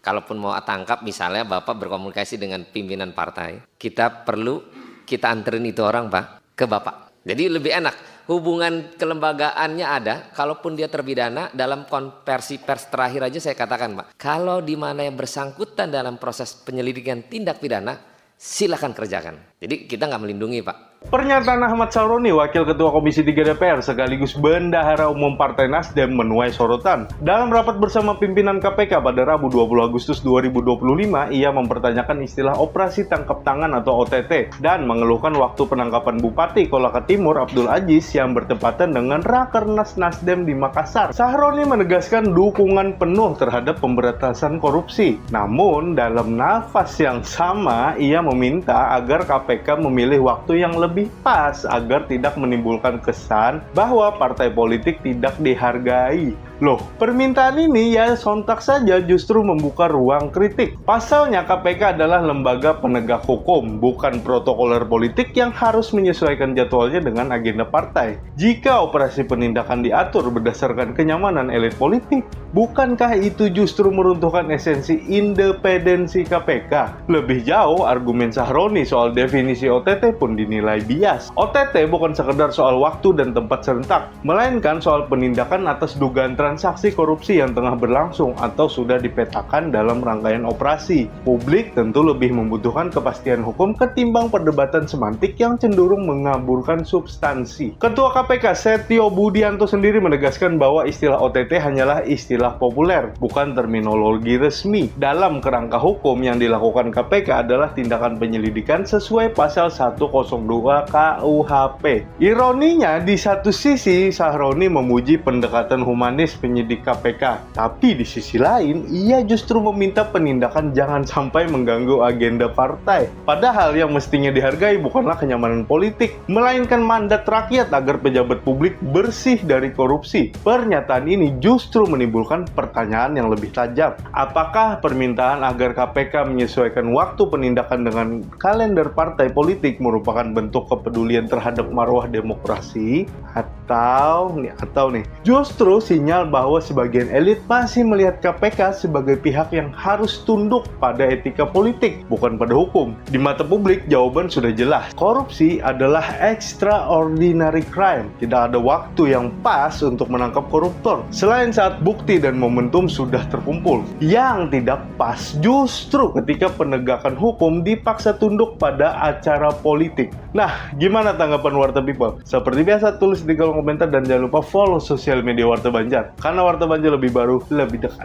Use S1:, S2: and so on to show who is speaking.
S1: kalaupun mau tangkap misalnya Bapak berkomunikasi dengan pimpinan partai, kita anterin itu orang Pak ke Bapak. Jadi lebih enak. Hubungan kelembagaannya ada, kalaupun dia terpidana dalam konversi pers terakhir aja saya katakan Pak, kalau di mana yang bersangkutan dalam proses penyelidikan tindak pidana, silakan kerjakan. Jadi kita nggak melindungi Pak.
S2: Pernyataan Ahmad Sahroni, Wakil Ketua Komisi 3 DPR sekaligus Bendahara Umum Partai Nasdem menuai sorotan. Dalam rapat bersama pimpinan KPK pada Rabu 20 Agustus 2025, ia mempertanyakan istilah operasi tangkap tangan atau OTT dan mengeluhkan waktu penangkapan Bupati Kolaka Timur Abdul Aziz yang bertepatan dengan Rakernas Nasdem di Makassar. Sahroni menegaskan dukungan penuh terhadap pemberantasan korupsi. Namun, dalam nafas yang sama, ia meminta agar KPK memilih waktu yang lebih pas agar tidak menimbulkan kesan bahwa partai politik tidak dihargai. Loh, permintaan ini ya sontak saja justru membuka ruang kritik. Pasalnya KPK adalah lembaga penegak hukum, bukan protokoler politik yang harus menyesuaikan jadwalnya dengan agenda partai. Jika operasi penindakan diatur berdasarkan kenyamanan elit politik, bukankah itu justru meruntuhkan esensi independensi KPK? Lebih jauh, argumen Sahroni soal definisi OTT pun dinilai bias. OTT bukan sekedar soal waktu dan tempat serentak, melainkan soal penindakan atas dugaan transaksi korupsi yang tengah berlangsung atau sudah dipetakan dalam rangkaian operasi. Publik tentu lebih membutuhkan kepastian hukum ketimbang perdebatan semantik yang cenderung mengaburkan substansi. Ketua KPK Setio Budianto sendiri menegaskan bahwa istilah OTT hanyalah istilah populer, bukan terminologi resmi. Dalam kerangka hukum yang dilakukan KPK adalah tindakan penyelidikan sesuai pasal 102 KUHP. Ironinya, di satu sisi Sahroni memuji pendekatan humanis penyidik KPK, tapi di sisi lain ia justru meminta penindakan jangan sampai mengganggu agenda partai. Padahal yang mestinya dihargai bukanlah kenyamanan politik, melainkan mandat rakyat agar pejabat publik bersih dari korupsi. Pernyataan ini justru menimbulkan pertanyaan yang lebih tajam. Apakah permintaan agar KPK menyesuaikan waktu penindakan dengan kalender partai politik merupakan bentuk kepedulian terhadap marwah demokrasi atau justru sinyal bahwa sebagian elit masih melihat KPK sebagai pihak yang harus tunduk pada etika politik, bukan pada hukum. Di mata publik, jawaban sudah jelas. Korupsi adalah extraordinary crime. Tidak ada waktu yang pas untuk menangkap koruptor, selain saat bukti dan momentum sudah terkumpul. Yang tidak pas justru ketika penegakan hukum dipaksa tunduk pada acara politik. Nah, gimana tanggapan Warta People? Seperti biasa, tulis di kolom komentar dan jangan lupa follow sosial media Warta Banjar, karena Warta Banjar lebih baru, lebih dekat.